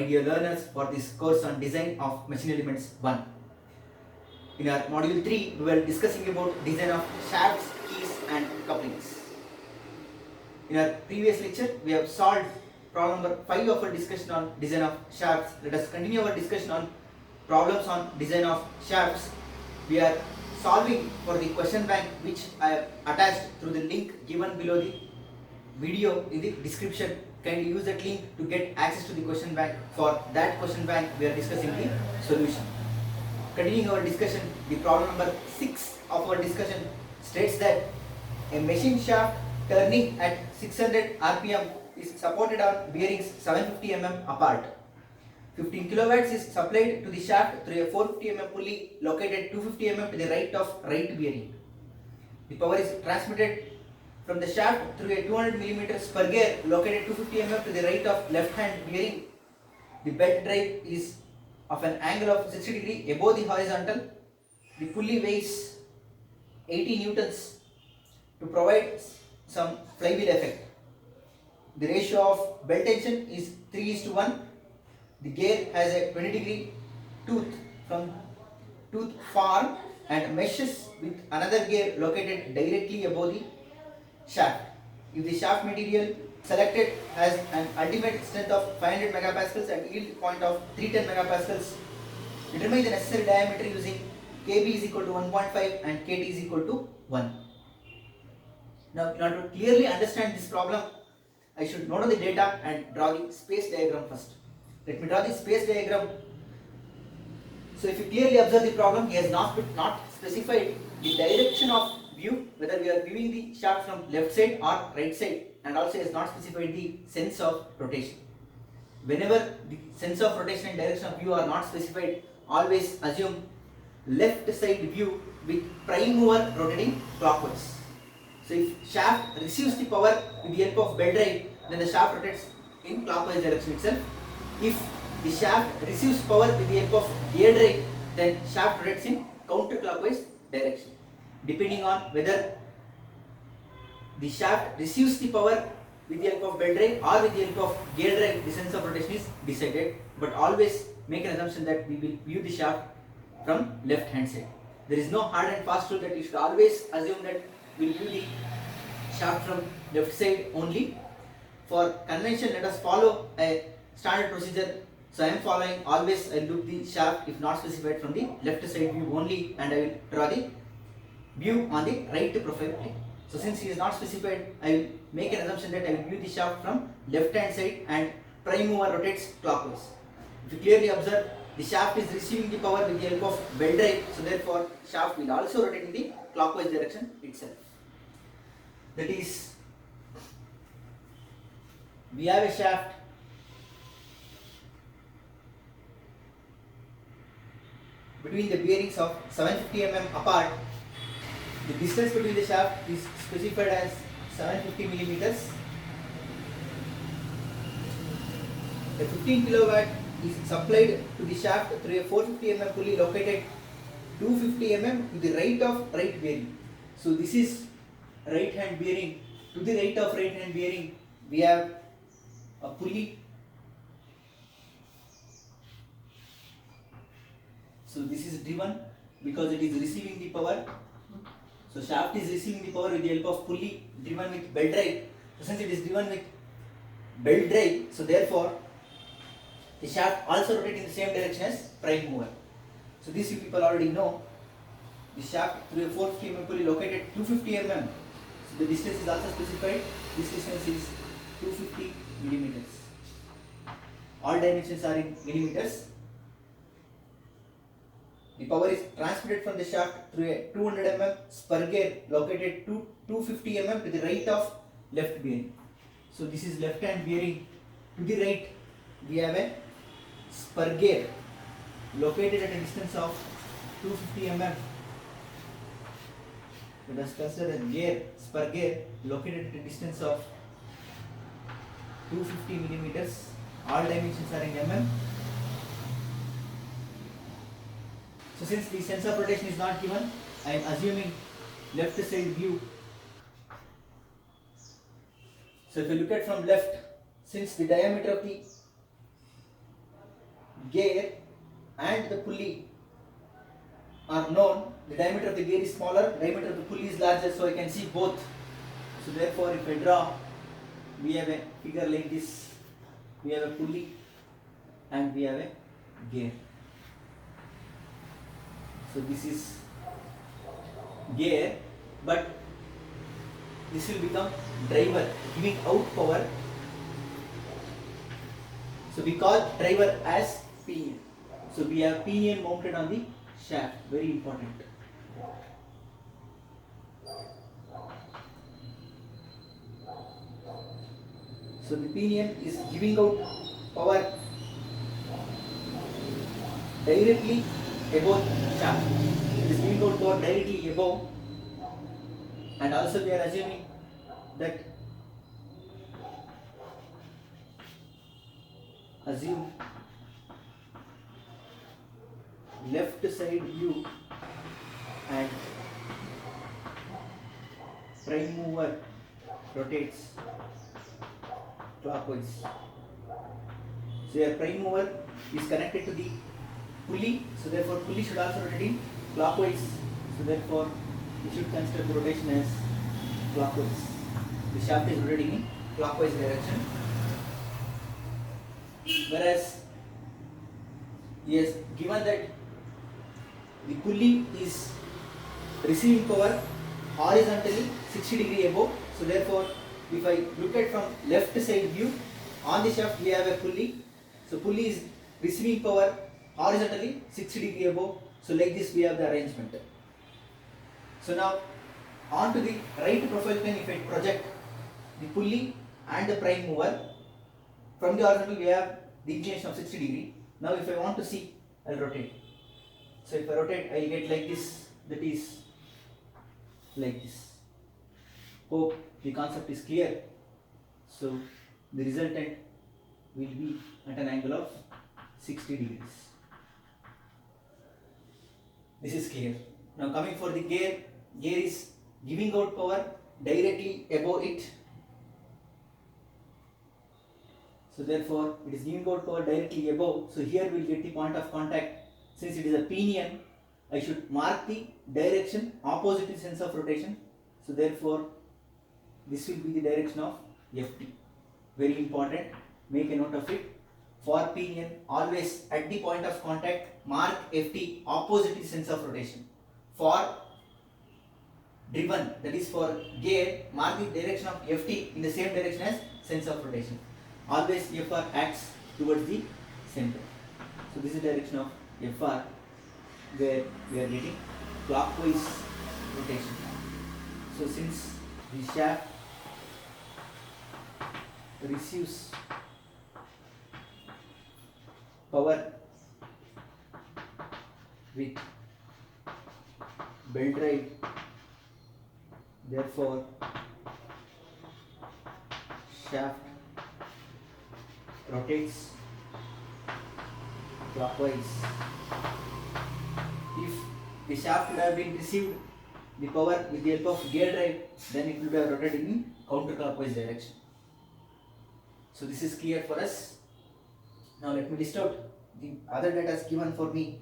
my dear learners, for this course on Design of Machine Elements 1. In our module 3, we were discussing about design of shafts, keys and couplings. In our previous lecture, we have solved problem number 5 of our discussion on design of shafts. Let us continue our discussion on problems on design of shafts. We are solving for the question bank which I have attached through the link given below the video in the description. Kindly use that link to get access to the question bank. For that question bank, we are discussing the solution. Continuing our discussion, the problem number 6 of our discussion states that a machine shaft turning at 600 rpm is supported on bearings 750 mm apart. 15 kilowatts is supplied to the shaft through a 450 mm pulley located 250 mm to the right of right bearing. The power is transmitted from the shaft through a 200 mm spur gear located 250 mm to the right of left hand bearing. The belt drive is of an angle of 60 degree above the horizontal. The pulley weighs 80 newtons to provide some flywheel effect. The ratio of belt tension is 3:1. The gear has a 20 degree tooth from tooth form and meshes with another gear located directly above the shaft. If the shaft material selected has an ultimate strength of 500 megapascals and yield point of 310 megapascals, determine the necessary diameter using kb is equal to 1.5 and kt is equal to 1. Now, in order to clearly understand this problem, I should note the data and draw the space diagram first. Let me draw the space diagram. So, if you clearly observe the problem, he has not specified the direction of view, whether we are viewing the shaft from left side or right side, and also has not specified the sense of rotation. Whenever the sense of rotation and direction of view are not specified, always assume left side view with prime mover rotating clockwise. So if shaft receives the power with the help of belt drive, then the shaft rotates in clockwise direction itself. If the shaft receives power with the help of gear drive, then shaft rotates in counterclockwise direction. Depending on whether the shaft receives the power with the help of belt drive or with the help of gear drive, the sense of rotation is decided. But always make an assumption that we will view the shaft from left hand side. There is no hard and fast rule that you should always assume that we will view the shaft from left side only. For convention, let us follow a standard procedure. So I am following always. I look the shaft if not specified from the left side view only, and I will draw the view on the right profile plane. So since he is not specified, I will make an assumption that I will view the shaft from left hand side and prime mover rotates clockwise. If you clearly observe, the shaft is receiving the power with the help of belt drive, so therefore shaft will also rotate in the clockwise direction itself. That is, we have a shaft between the bearings of 750 mm apart. The distance between the shaft is specified as 750 millimeters. A 15 kilowatt is supplied to the shaft through a 450 mm pulley located 250 mm to the right of right bearing. So this is right hand bearing. To the right of right hand bearing, we have a pulley. So this is driven because it is receiving the power. So shaft is receiving the power with the help of pulley driven with belt drive. So since it is driven with belt drive, so therefore the shaft also rotates in the same direction as prime mover. So this you people already know. The shaft through a 450 mm pulley located 250 mm. So the distance is also specified. This distance is 250 millimeters. All dimensions are in millimeters. The power is transmitted from the shaft through a 200 mm spur gear located 250 mm to the right of left bearing. So this is left hand bearing. To the right, we have a spur gear located at a distance of 250 mm. Let us consider a spur gear located at a distance of 250 millimeters. All dimensions are in mm. So since the sense of rotation is not given, I am assuming left side view. So if you look at from left, since the diameter of the gear and the pulley are known. The diameter of the gear is smaller, diameter of the pulley is larger, so I can see both. So therefore, if I draw, we have a figure like this. We have a pulley and we have a gear. So this is gear, but this will become driver, giving out power. So we call driver as pinion. So we have pinion mounted on the shaft, very important. So the pinion is giving out power directly above shaft. It is giving out power directly above, and also we are assuming that assume left side view and prime mover rotates clockwise. So your prime mover is connected to the pulley, so therefore pulley should also rotate in clockwise. So therefore we should consider the rotation as clockwise. The shaft is rotating in clockwise direction. Whereas he has given that the pulley is receiving power horizontally 60 degree above. So therefore, if I look at from left side view, on the shaft we have a pulley. So pulley is receiving power horizontally 60 degree above. So like this we have the arrangement. So now on to the right profile plane, if I project the pulley and the prime mover, from the horizontal we have the inclination of 60 degree. Now if I want to see, I will rotate. So if I rotate, I will get like this, that is like this. Hope the concept is clear. So the resultant will be at an angle of 60 degrees. This is clear. Now coming for the gear, gear is giving out power directly above it. So therefore it is giving out power directly above. So here we will get the point of contact. Since it is a pinion, I should mark the direction opposite to the sense of rotation. So therefore this will be the direction of Ft. Very important, make a note of it. For pinion, always at the point of contact mark Ft opposite to the sense of rotation. For driven, that is for gear, mark the direction of Ft in the same direction as sense of rotation. Always Fr acts towards the center. So this is the direction of Fr, where we are getting clockwise rotation. So since the shaft receives power with belt drive, therefore shaft rotates clockwise. If the shaft would have been received the power with the help of gear drive, then it will be rotating in counterclockwise direction. So this is clear for us. Now let me list out the other data given for me.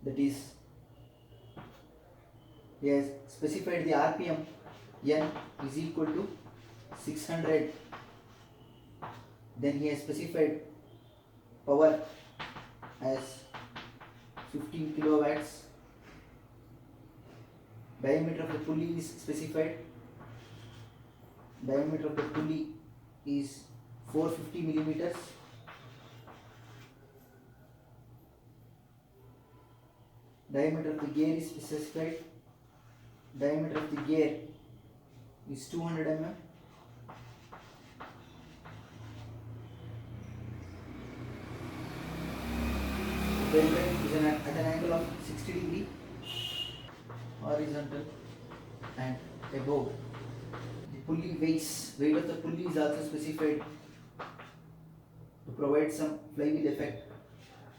That is, he has specified the RPM N is equal to 600. Then he has specified power as 15 kilowatts. Diameter of the pulley is specified. Diameter of the pulley is 450 millimeters. Diameter of the gear is specified. Diameter of the gear is 200 mm. The is at an angle of 60 degree horizontal and above. The pulley weight of the pulley is also specified to provide some flywheel effect.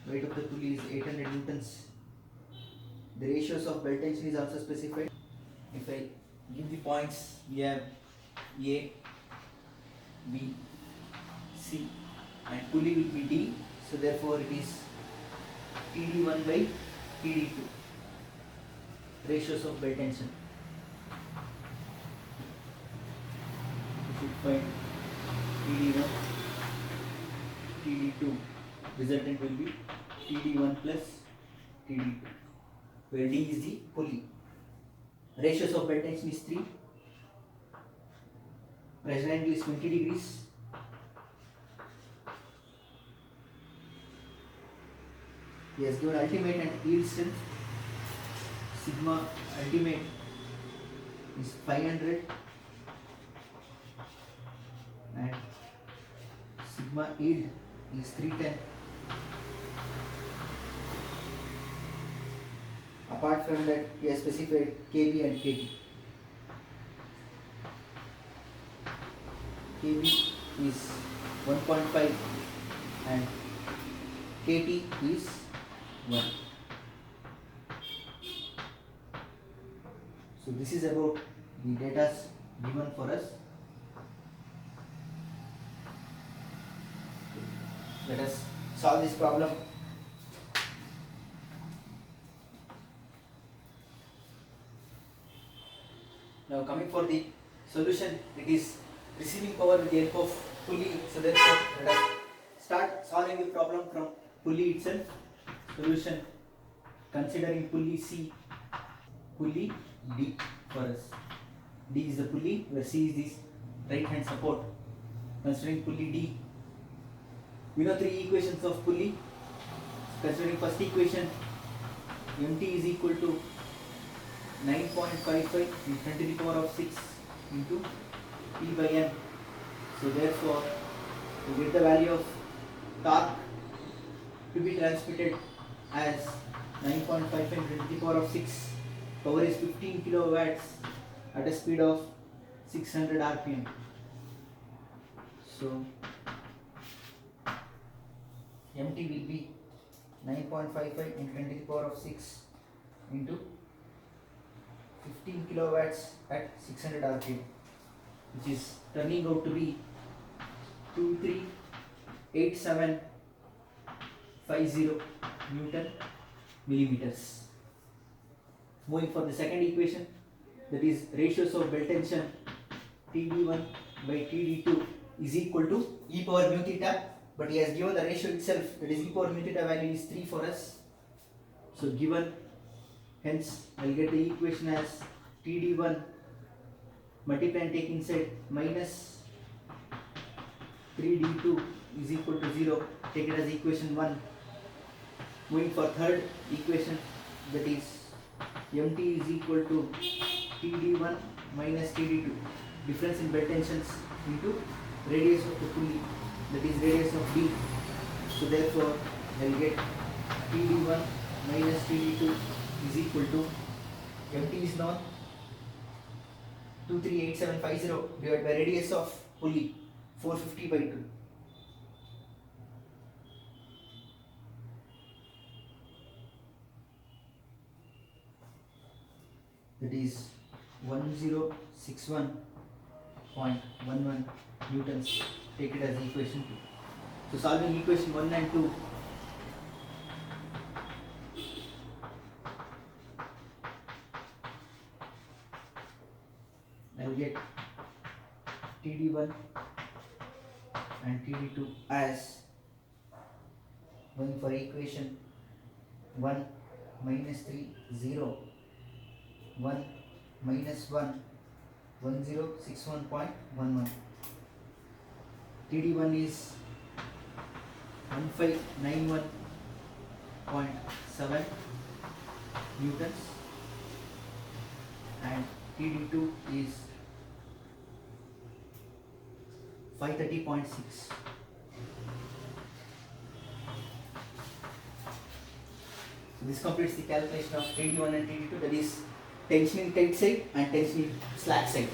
Weight of the pulley is 800 newtons. The ratios of belt tension is also specified. If I give the points, we have A, B, C and pulley will be D, so therefore it is TD1 by TD2, ratios of belt tension. You should find TD1, TD2, resultant will be TD1 plus TD2, where D is the pulley. Ratios of belt tension is 3, pressure angle is 20 degrees, he has given ultimate and yield strength. Sigma ultimate is 500 and sigma yield is 310. Apart from that, he has specified KB and KT. KB is 1.5 and KT is 1. So this is about the data given for us. Let us solve this problem. Now coming for the solution, it is receiving power with the help of pulley. So therefore let us start solving the problem from pulley itself. Solution considering pulley C, pulley D for us. D is the pulley where C is this right hand support. Considering pulley D, we know three equations of pulley. Considering first equation, MT is equal to 9.55 in 10 to the power of 6 into P by N. So therefore, we get the value of torque to be transmitted as 9.55 into 10 to the power of 6. Power is 15 kilowatts at a speed of 600 RPM. So MT will be 9.55 into 10 to the power of 6 into 15 kilowatts at 600 RPM, which is turning out to be 238750 Newton millimeters. Moving for the second equation, that is ratios of belt tension TD1 by TD2 is equal to e power mu theta, but he has given the ratio itself, that is e power mu theta value is 3 for us. So given, hence I will get the equation as TD1 multiply and take inside minus 3D2 is equal to 0. Take it as equation 1. Moving for third equation, that is MT is equal to TD1 minus TD2, difference in belt tensions into radius of the pulley, that is radius of D. So therefore I will get TD1 minus TD2 is equal to, MT is known, 238750 divided by radius of pulley 450 by 2. That is 1061.11 newtons. Take it as equation 2. So solving equation 1 and 2, I will get TD1 and TD2 as, going for equation 1 minus 3 0, 1 minus 1 1061.11. TD1 is 1591.7 newtons and TD2 is 530.6. So this completes the calculation of TD1 and TD2, that is tension in tight side and tension in slack side.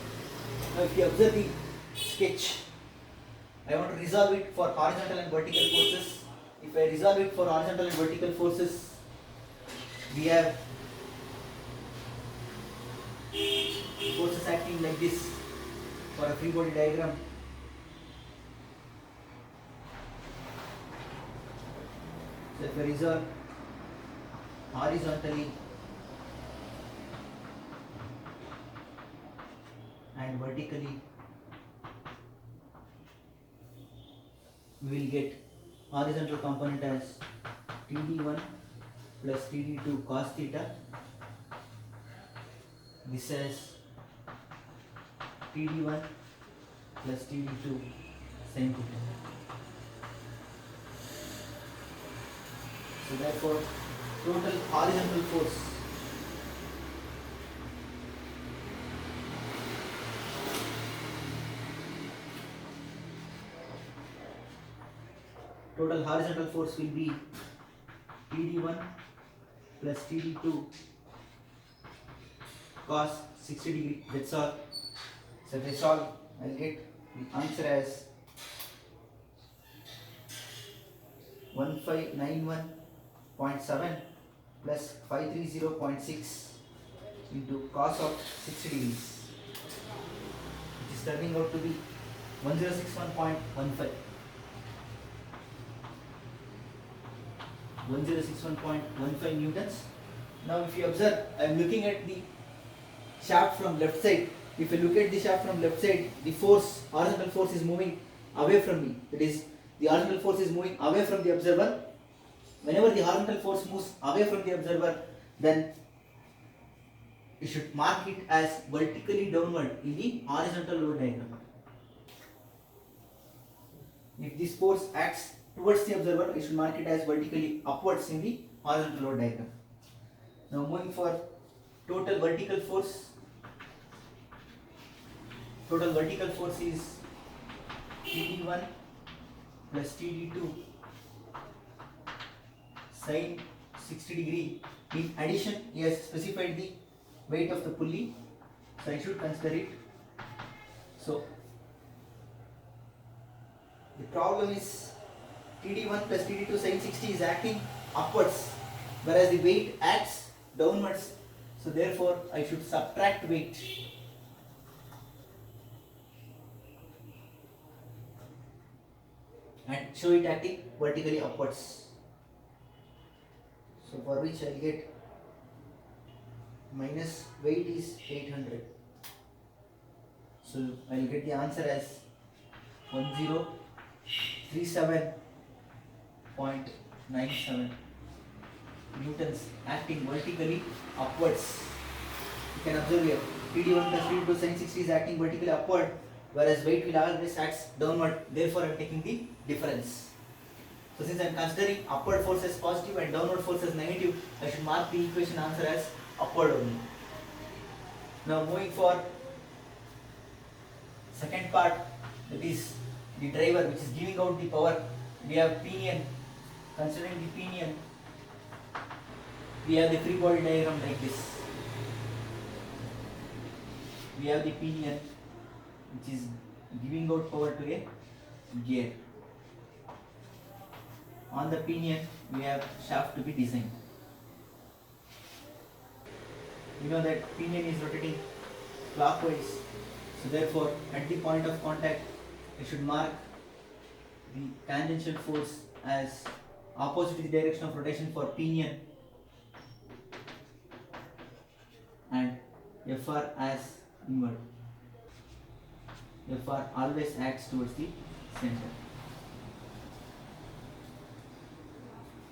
Now if you observe the sketch, I want to resolve it for horizontal and vertical forces. If I resolve it for horizontal and vertical forces, we have forces acting like this for a free body diagram. So if I resolve horizontally and vertically, we will get horizontal component as TD1 plus TD2 cos theta. This as TD1 plus TD2 sin theta. So therefore, total horizontal force will be TD1 plus TD2 cos 60 degree. That's all. So if I solve, I'll get the answer as 1591.7 plus 530.6 into cos of 60 degrees, which is turning out to be 1061.15. 1061.15 newtons. Now if you observe, I am looking at the shaft from left side. If you look at the shaft from left side, the force, horizontal force is moving away from me. That is, the horizontal force is moving away from the observer. Whenever the horizontal force moves away from the observer, then you should mark it as vertically downward in the horizontal load diagram. If this force acts towards the observer, you should mark it as vertically upwards in the horizontal load diagram. Now moving for total vertical force. Total vertical force is TD1 plus TD2 sin 60 degree. In addition, he has specified the weight of the pulley, so I should consider it. So the problem is TD1 plus TD2 sin 60 is acting upwards, whereas the weight acts downwards. So therefore, I should subtract weight. And show it acting vertically upwards. So for which I will get minus weight is 800. So I will get the answer as 1037.97 newtons acting vertically upwards. You can observe here TD1 plus TD2 sin 60 is acting vertically upward, whereas weight will always act downward. Therefore, I am taking the difference. So since I am considering upward force as positive and downward force as negative, I should mark the equation answer as upward only. Now moving for second part, that is the driver which is giving out the power. We have pinion. Considering the pinion, we have the free body diagram like this. We have the pinion which is giving out power to a gear. On the pinion, we have shaft to be designed. We know that pinion is rotating clockwise, so therefore at the point of contact, I should mark the tangential force as opposite to the direction of rotation for pinion and Fr as inward. Fr always acts towards the center.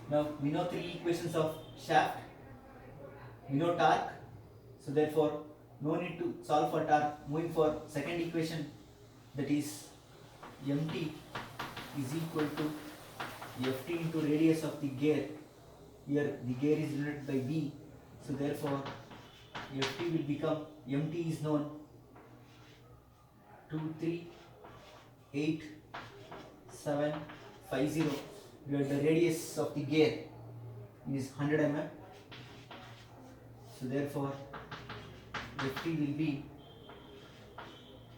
Now we know three equations of shaft. We know torque, so therefore no need to solve for torque. Moving for second equation, that is mt is equal to ft into radius of the gear. Here the gear is denoted by b, so therefore ft will become, mt is known, 238,750, where the radius of the gear is 100 mm. So therefore ft will be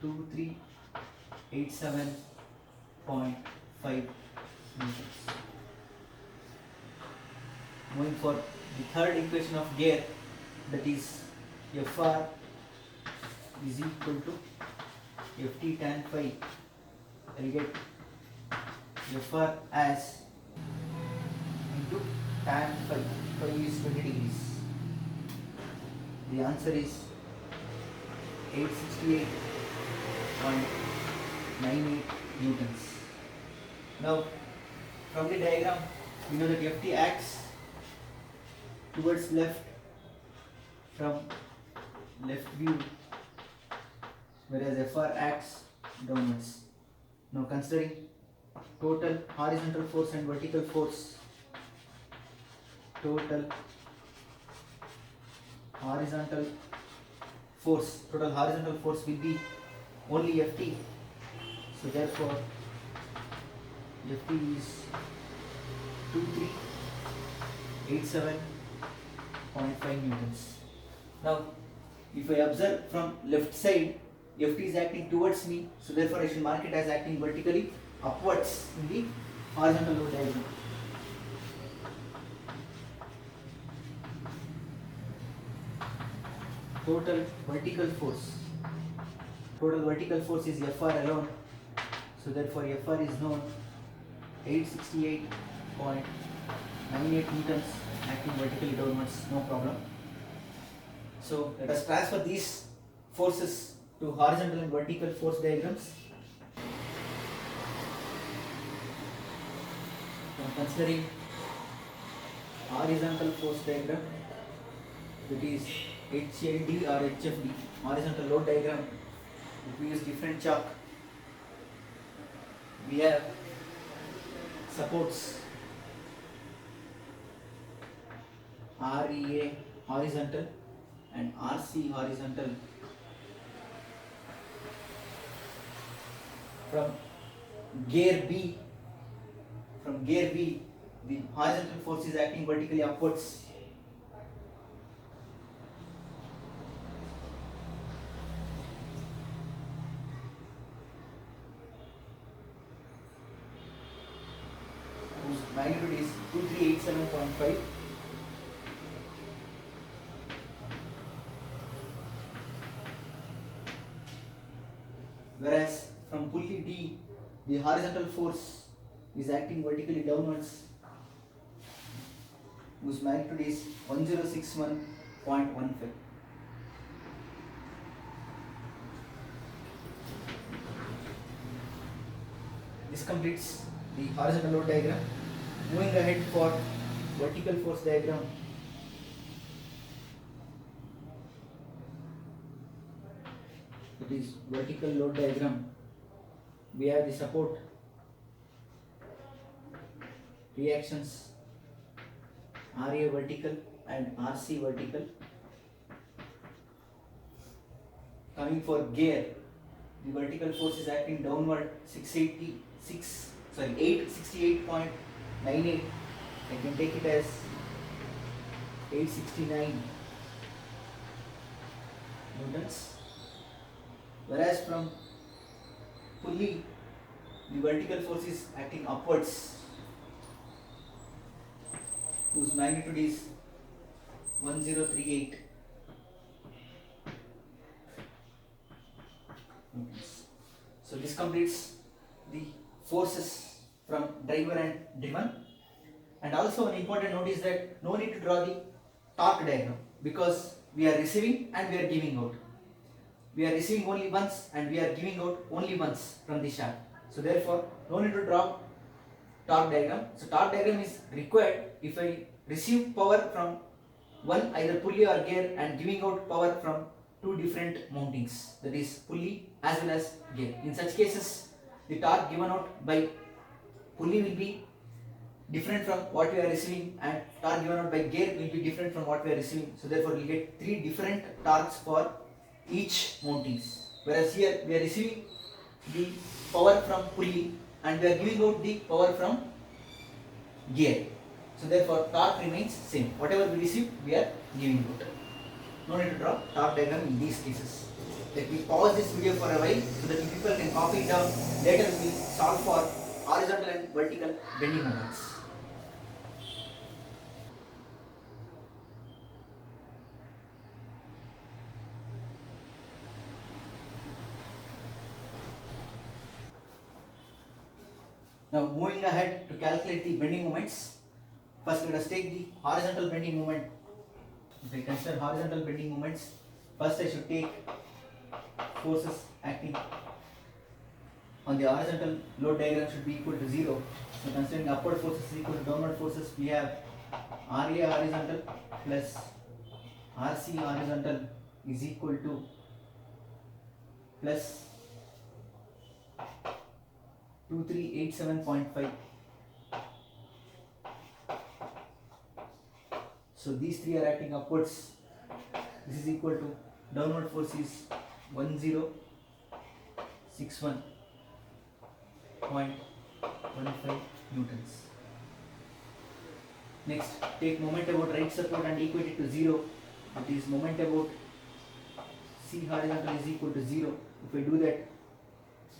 2387.5 meters. Moving for the third equation of gear, that is Fr is equal to ft tan phi. I will get Fr as into tan phi. Phi is 20 degrees. The answer is 868.98 newtons. Now, from the diagram, we know that Ft acts towards left from left view, whereas Fr acts downwards. Now, considering total horizontal force and vertical force, total horizontal force will be only Ft. So therefore Ft is 2387.5 newtons. Now if I observe from left side, Ft is acting towards me, so therefore I should mark it as acting vertically upwards in the horizontal load diagram. Total vertical force is Fr alone, so therefore Fr is known 868.98 newtons acting vertically downwards, no problem. So let us transfer these forces to horizontal and vertical force diagrams. Now considering horizontal force diagram, that is HLD or HFD, horizontal load diagram, if we use different chalk, we have supports REA horizontal and RC horizontal. From gear B, the horizontal force is acting vertically upwards. Whose magnitude is 2387.5. Whereas from pulley D, the horizontal force is acting vertically downwards, whose magnitude is 1061.15. This completes the horizontal load diagram. Moving ahead for vertical force diagram. It is vertical load diagram. We have the support, reactions, RA vertical and RC vertical. Coming for gear, the vertical force is acting downward 868.98. I can take it as 869 newtons. Whereas from pulley, the vertical force is acting upwards, whose magnitude is 1038 newtons. So this completes the forces from driver and driven. And also an important note is that no need to draw the torque diagram, because we are receiving and we are giving out. We are receiving only once and we are giving out only once from the shaft. So therefore no need to draw torque diagram. So torque diagram is required if I receive power from one either pulley or gear and giving out power from two different mountings, that is pulley as well as gear. In such cases the torque given out by pulley will be different from what we are receiving, and torque given out by gear will be different from what we are receiving. So therefore we will get three different torques for each mountings. Whereas here we are receiving the power from pulley and we are giving out the power from gear. So therefore torque remains same. Whatever we receive, we are giving out. No need to draw torque diagram in these cases. Let me pause this video for a while so that you people can copy it down. Later we will solve for horizontal and vertical bending moments. Now moving ahead to calculate the bending moments. First let us take the horizontal bending moment. If I consider horizontal bending moments, first I should take forces acting on the horizontal load diagram should be equal to 0. So considering upward forces is equal to downward forces, we have RA horizontal plus RC horizontal is equal to plus 2387.5. So these three are acting upwards. This is equal to downward force is 1061.15 newtons. Next, take moment about right support and equate it to 0. That is moment about C horizontal is equal to 0. If I do that,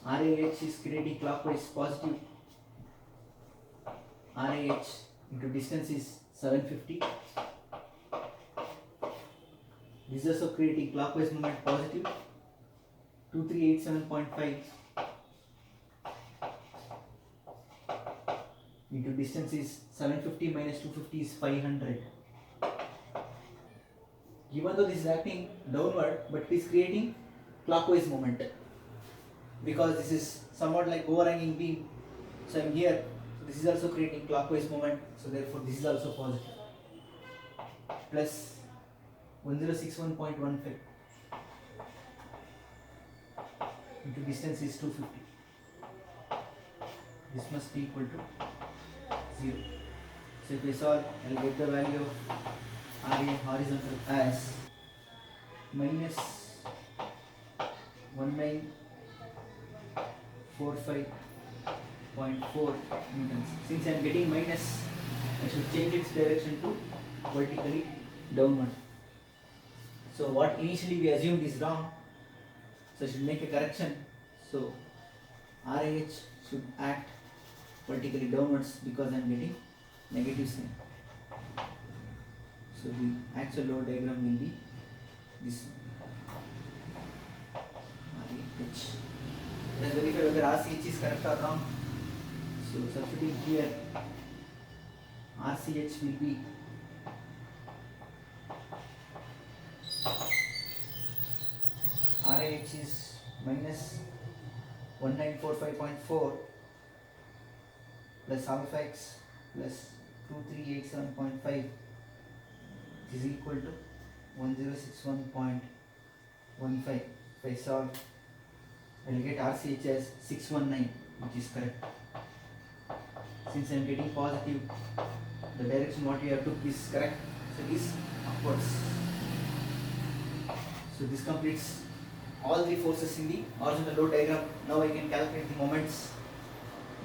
RAH is creating clockwise positive. RAH into distance is 750. This is also creating clockwise moment positive. 2387.5 into distance is 750 minus 250 is 500. Even though this is acting downward, but it is creating clockwise moment because this is somewhat like overhanging beam. So I am here. So this is also creating clockwise moment. So therefore this is also positive. Plus 1061.15 into distance is 250. This must be equal to 0. So if I solve, I will get the value of RA horizontal as minus 1945.4 newtons. Since I am getting minus, I should change its direction to vertically downward. So what initially we assumed is wrong, so I should make a correction. So RAH should act vertically downwards because I am getting negative sign. So the actual load diagram will be this one. RAH. Let us verify whether RCH is correct or wrong. So substituting here, RCH will be RAH is minus 1945.4 plus alpha x plus 2387.5 is equal to 1061.15. If I solve, I will get RCH as 619, which is correct. Since I am getting positive, the direction what we have took is correct, so it is upwards. So this completes all three forces in the horizontal load diagram. Now I can calculate the moments.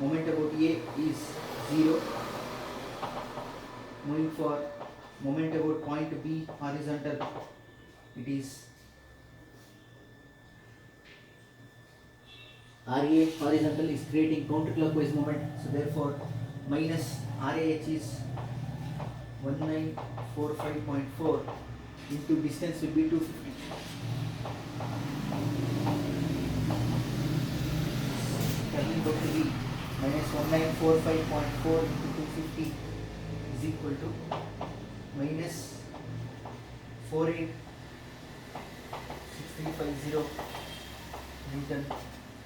Moment about A is 0. Moving for moment about point B horizontal, it is RA horizontal is creating counterclockwise moment, so therefore minus RAH is 1945.4 into distance will be 250. Turning out to be minus 1945.4 into 250 is equal to minus 486350 Newton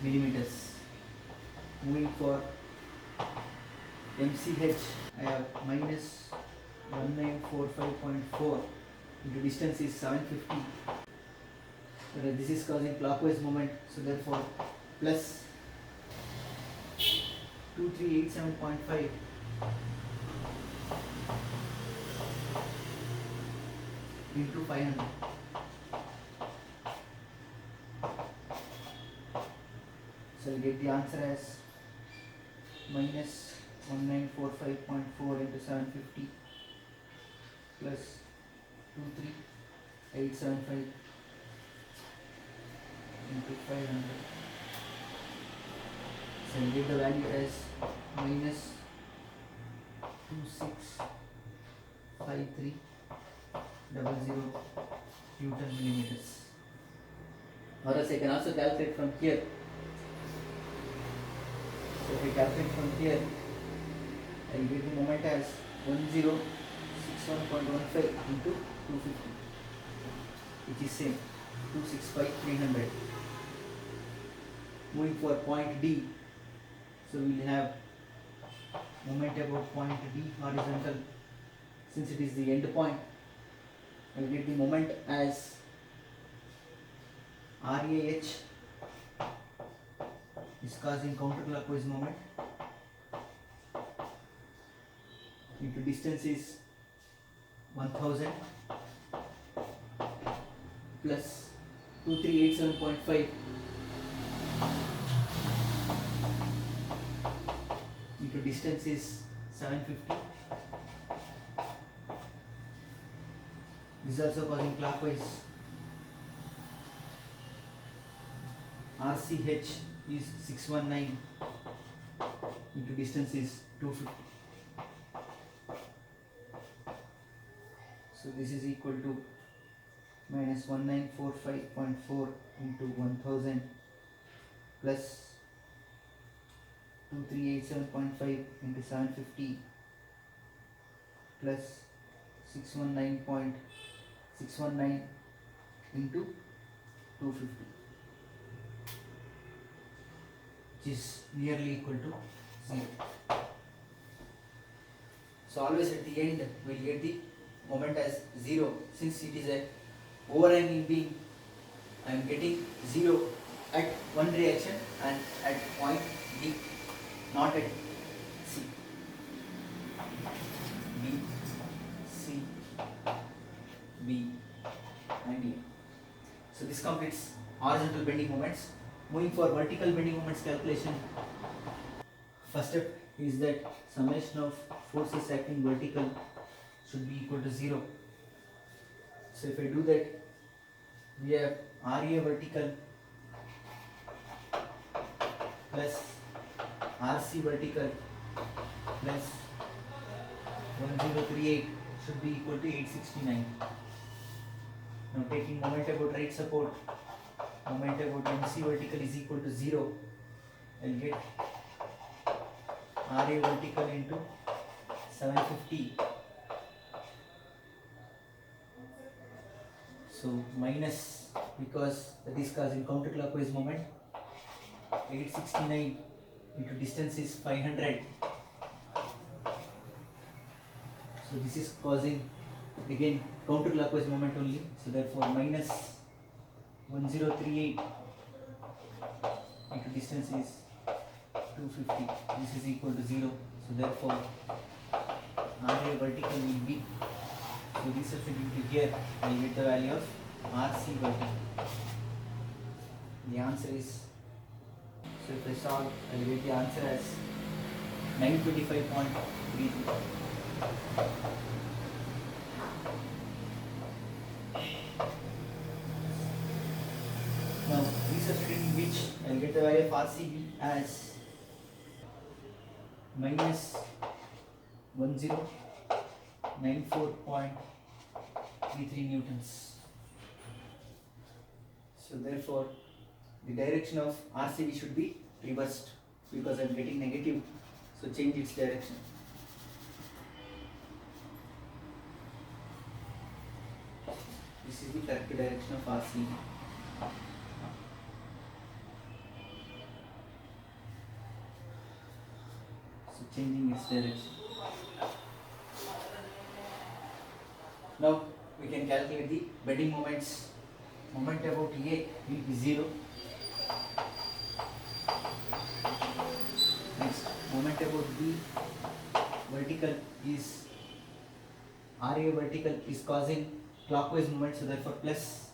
millimeters. Moving for MCH, I have minus 1945.4 into distance is 750. Whereas this is causing clockwise moment, so therefore plus 2387.5 into 500. So I'll get the answer as minus 1945.4 into 750 plus 23875 into 500. So I'll get the value as minus 265300 Newton millimeters. Or else I can also calculate from here. So if I calculate from here, I will get the moment as 1061.15 into 250, which is same 265,300. Moving for point D, so we will have moment about point D horizontal. Since it is the end point, I will get the moment as RAH is causing counterclockwise moment into distance is 1000 plus 2387.5 into distance is 750. This is also causing clockwise. RCH is 619 into distance is 250. So this is equal to minus 1945.4 into 1000 plus 2387.5 into 750 plus 619.619 into 250, which is nearly equal to 0. So always at the end we will get the moment as 0. Since it is a overhanging beam, I am getting 0 at one reaction and at point D, not at C. B, C, B and A. So this completes horizontal bending moments. Moving for vertical bending moments calculation, first step is that summation of forces acting vertical should be equal to 0. So if I do that, we have RA vertical plus RC vertical plus 1038 should be equal to 869. Now taking moment about right support, moment about MC vertical is equal to 0. I will get RA vertical into 750. So minus, because that is causing counterclockwise moment, 869 into distance is 500. So this is causing again counterclockwise moment only. So therefore minus 1038 into distance is 250. This is equal to 0. So therefore RA vertical will be, so this substitute here, I will get the value of RC vertical. The answer is, so if I solve, I will get the answer as 925.33. Now resubstituting which, I will get the value of RCB as minus 1094.33 newtons. So therefore the direction of RCB should be reversed because I am getting negative, so change its direction. This is the correct direction of RCB. So changing its direction. Now we can calculate the bending moments. Moment about A will be 0. Next, moment about B vertical is, RA vertical is causing clockwise movement, so therefore plus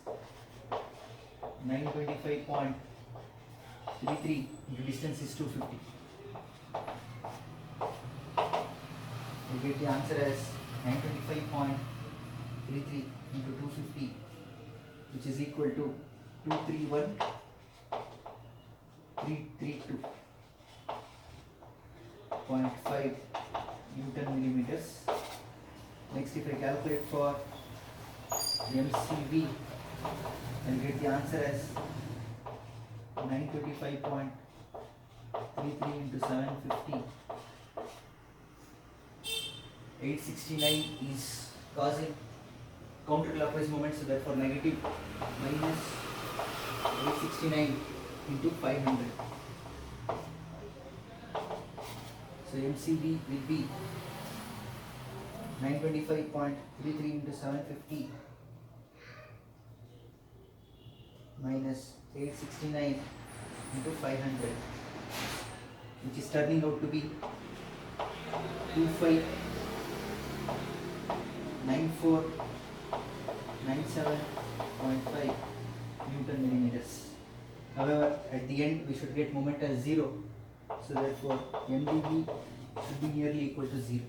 925.33 into distance is 250. We get the answer as 925.33 into 250, which is equal to 231,332.5 Newton millimeters. Next, if I calculate for MCV, I will get the answer as 925.33 into 750, 869 is causing counterclockwise moment, so therefore negative minus 869 into 500. So MCB will be 925.33 into 750 minus 869 into 500, which is turning out to be 259497.5 Newton millimeters. However, at the end we should get moment as 0, so therefore MdV should be nearly equal to 0.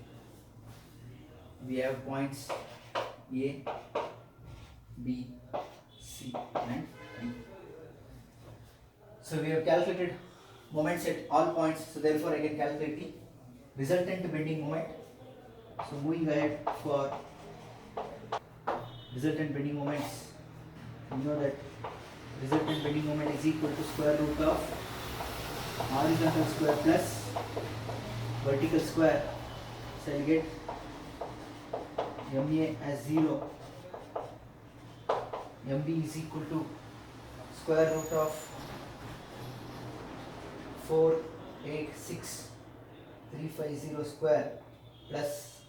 We have points A, B, C and D. So we have calculated moments at all points, so therefore I can calculate the resultant bending moment. So moving ahead for resultant bending moments, we know that resultant bending moment is equal to square root of horizontal square plus vertical square. So I will get MA as 0, MB is equal to square root of 486350 square plus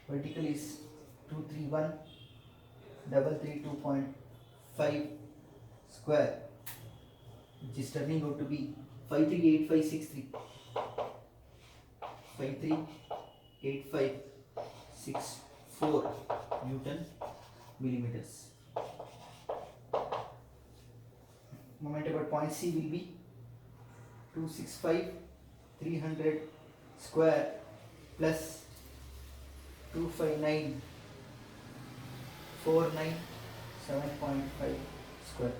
vertical is 231332.5 square, which is turning out to be 538563 538564 Newton millimeters. Moment about point C will be 265300 square plus 259497.5 square,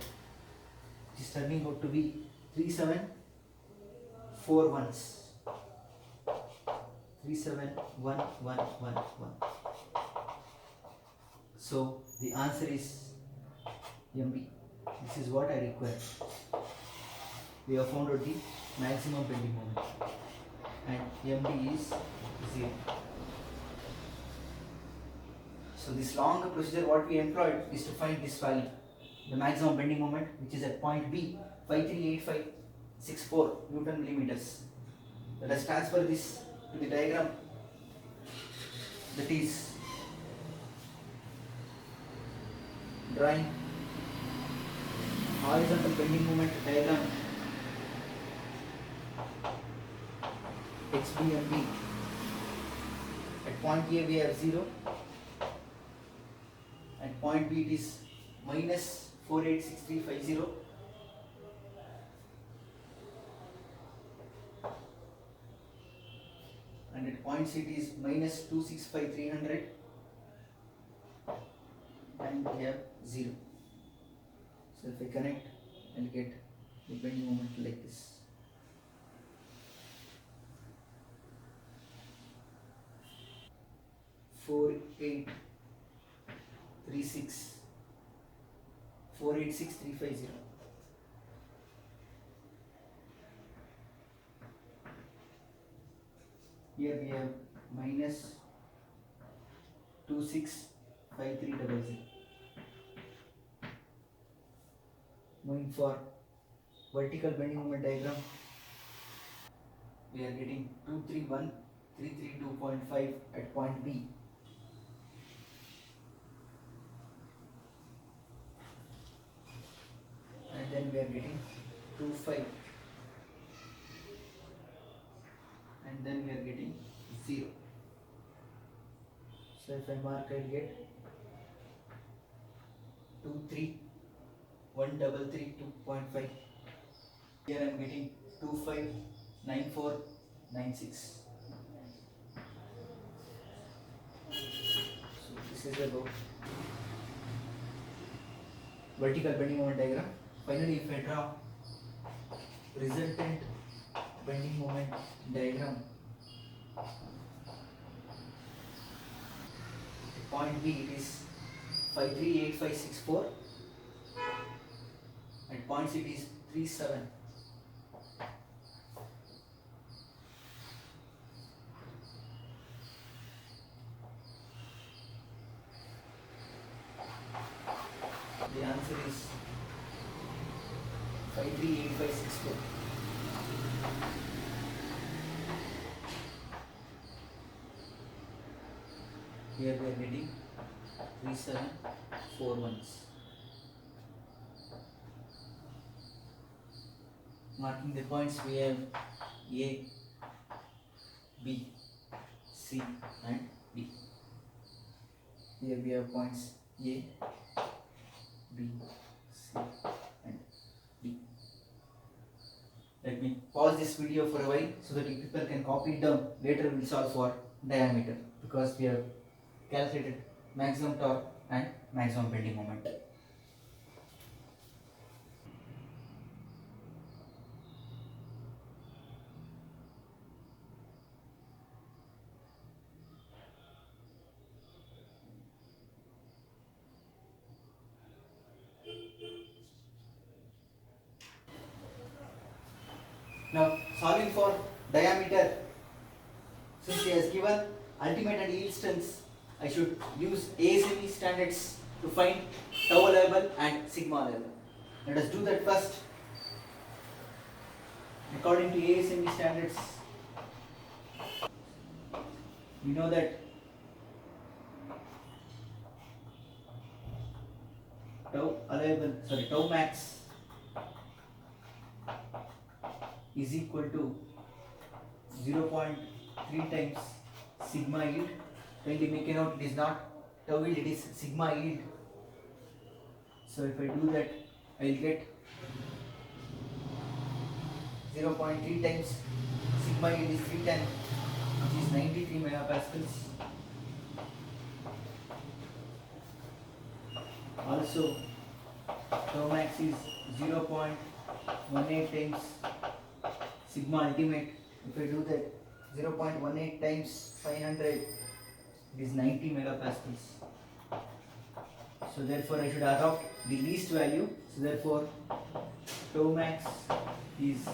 which is turning out to be 371111. So the answer is MB. This is what I require. We have found out the maximum bending moment and MB is 0. So this long procedure what we employed is to find this value, the maximum bending moment, which is at point B, 538564 Newton millimeters. Let us transfer this to the diagram, that is drawing horizontal bending moment diagram XBMB. At point A we have 0, at point B it is minus 486350, and at point C it is minus 265300, and we have 0. So if I connect, I will get the bending moment like this. Four eight 486350. Here we have minus 265300. Moving for vertical bending moment diagram, we are getting 231332.5 at point B. And then we are getting 25, and then we are getting 0. So if I mark, I will get 231332.5. Here I am getting 259496. So this is about vertical bending moment diagram. Finally, if I draw resultant bending moment diagram, at point B it is 538564, at point C it is 37. The answer is 538564. Here we are getting 3741s. Marking the points, we have A, B, C and D. Here we have points A, B, C and D. Let me pause this video for a while so that you people can copy it down. Later we will solve for diameter, because we have calculated maximum torque and maximum bending moment. Now solving for diameter, since he has given ultimate and yield strengths, I should use ASME standards to find tau allowable and sigma allowable. Let us do that first. According to ASME standards, we know that tau max is equal to 0.3 times sigma yield. Kindly make a note, it is not tau yield, it is sigma yield. So if I do that, I will get 0.3 times sigma yield is 310, which is 93 megapascals. Also, tau max is 0.18 times sigma ultimate. If I do that, 0.18 times 500, it is 90 megapascals. So therefore I should adopt the least value. So therefore tau max is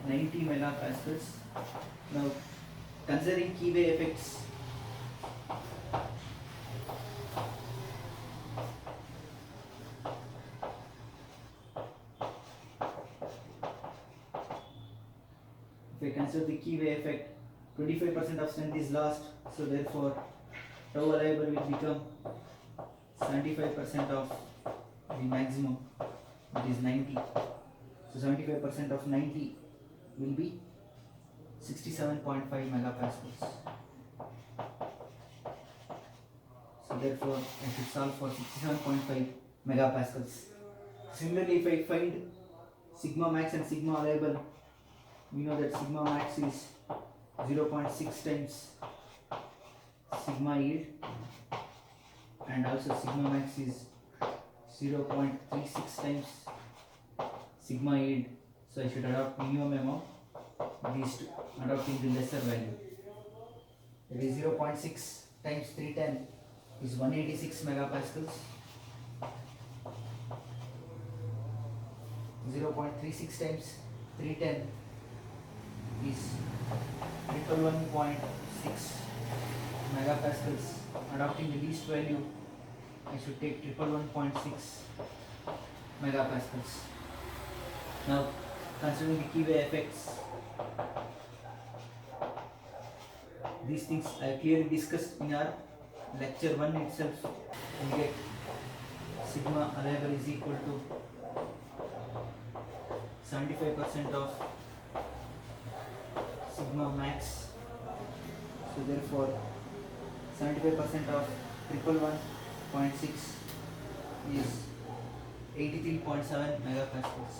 90 megapascals. Now considering keyway effects, if I consider the keyway effect, 25% of strength is lost, so therefore tau allowable will become 75% of the maximum, that is 90. So 75% of 90 will be 67.5 megapascals. So therefore I should solve for 67.5 megapascals. Similarly, if I find sigma max and sigma allowable, we know that sigma max is 0.6 times sigma yield, and also sigma max is 0.36 times sigma yield. So I should adopt minimum among these two, adopting the lesser value. That is 0.6 times 310 is 186 megapascals. 0.36 times 310 is 111.6 megapascals. Adopting the least value, I should take 111.6 megapascals. Now considering the keyway effects, these things I clearly discussed in our lecture 1 itself. We get sigma allowable is equal to 75% of sigma max. So therefore 75% of 111.6 is 83.7 megapascals.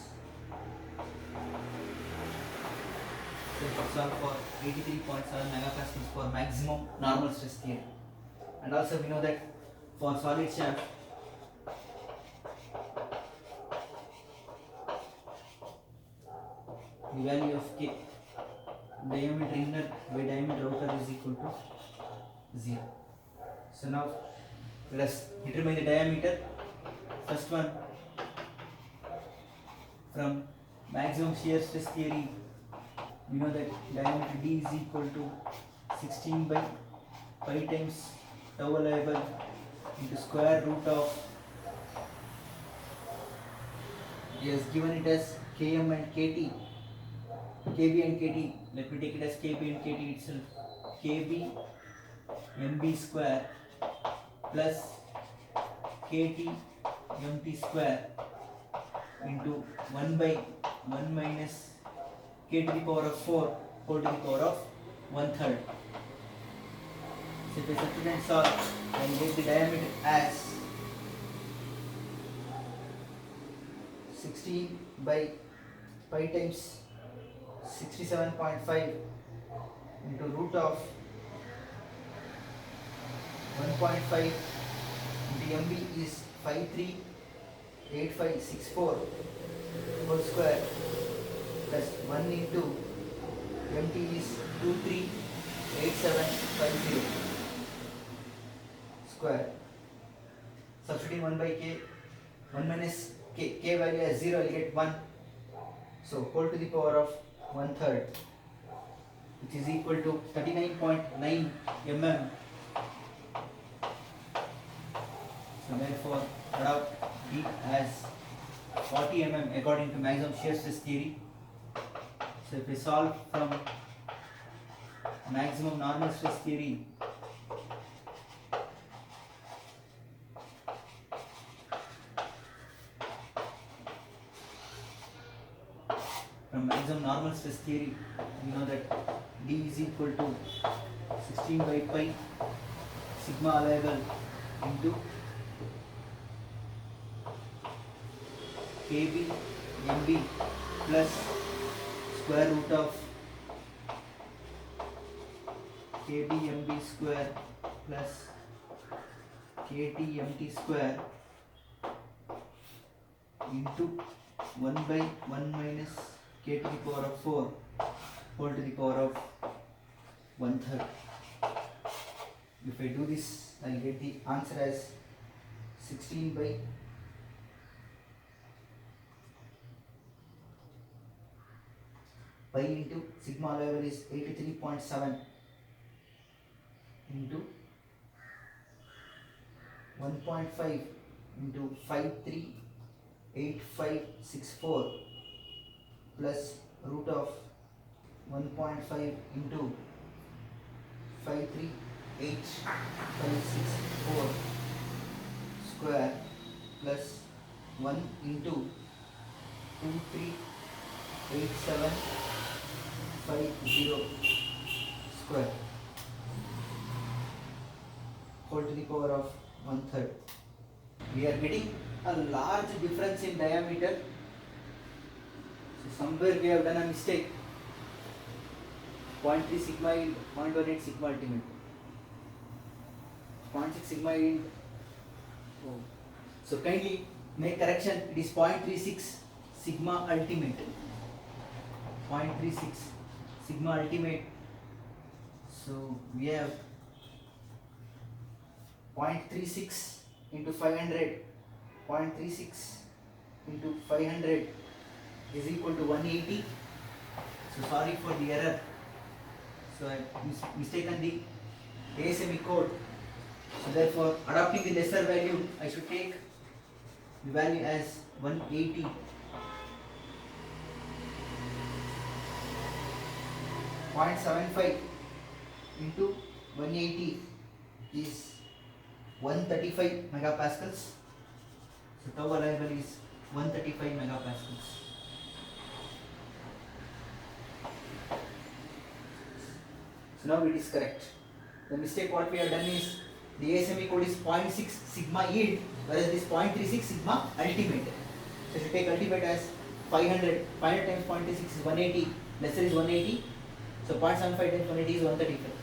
So we solve for 83.7 megapascals for maximum normal stress theory. And also we know that for solid shaft, the value of K, diameter inner by diameter outer, is equal to 0. So now let us determine the diameter. First one, from maximum shear stress theory, we know that diameter D is equal to 16 by 5 times tau allowable into square root of he has given it as Km and Kt, Kb and Kt. Let me take it as Kb and Kt itself. Kb mb square plus Kt mt square into 1 by 1 minus k to the power of 4 whole to the power of 1/3. So if I substitute and solve, I will get the diameter as 16 by pi times 67.5 into root of 1.5 into mb is 538564 whole square plus 1 into mt is 238750 square. Substituting 1 by k, 1 minus k value as 0, I will get 1. So whole to the power of 1/3, which is equal to 39.9 mm. So therefore adopt D as 40 mm according to maximum shear stress theory. So if we solve from maximum normal stress theory, we know that D is equal to 16 by pi sigma allowable into Kb mb plus square root of Kb mb square plus Kt mt square into 1 by 1 minus k to the power of 4 whole to the power of 1/3. If I do this, I will get the answer as 16 by pi into sigma level is 83.7 into 1.5 into 538564 plus root of 1.5 into 53864 square plus 1 into 238750 square whole to the power of 1/3. We are getting a large difference in diameter. So somewhere we have done a mistake. 0.3 sigma yield, 0.18 sigma ultimate, 0.6 sigma yield. Oh. So kindly make correction. It is 0.36 sigma ultimate. 0.36 sigma ultimate. So we have 0.36 into 500. 0.36 into 500 is equal to 180. So sorry for the error. So I mistaken the ASME code. So therefore, adopting the lesser value, I should take the value as 180. 0.75 into 180 is 135 megapascals. So tau allowable is 135 megapascals. So now it is correct. The mistake what we have done is the ASME code is 0.6 sigma yield, whereas this 0.36 sigma ultimate. So if you take ultimate as 500 times 0.36 is 180, lesser is 180. So 0.75 times 180 is 135.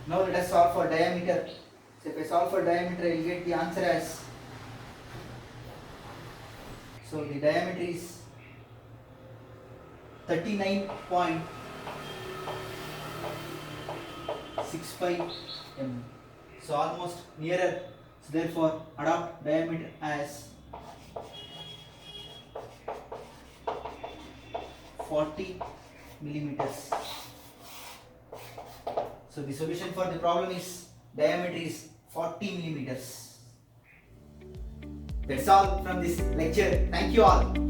Now let us solve for diameter. So if I solve for diameter, I will get the answer as, so the diameter is 39.65 mm. So almost nearer. So therefore adopt diameter as 40 millimeters. So the solution for the problem is diameter is 40 millimeters. That's all from this lecture. Thank you all.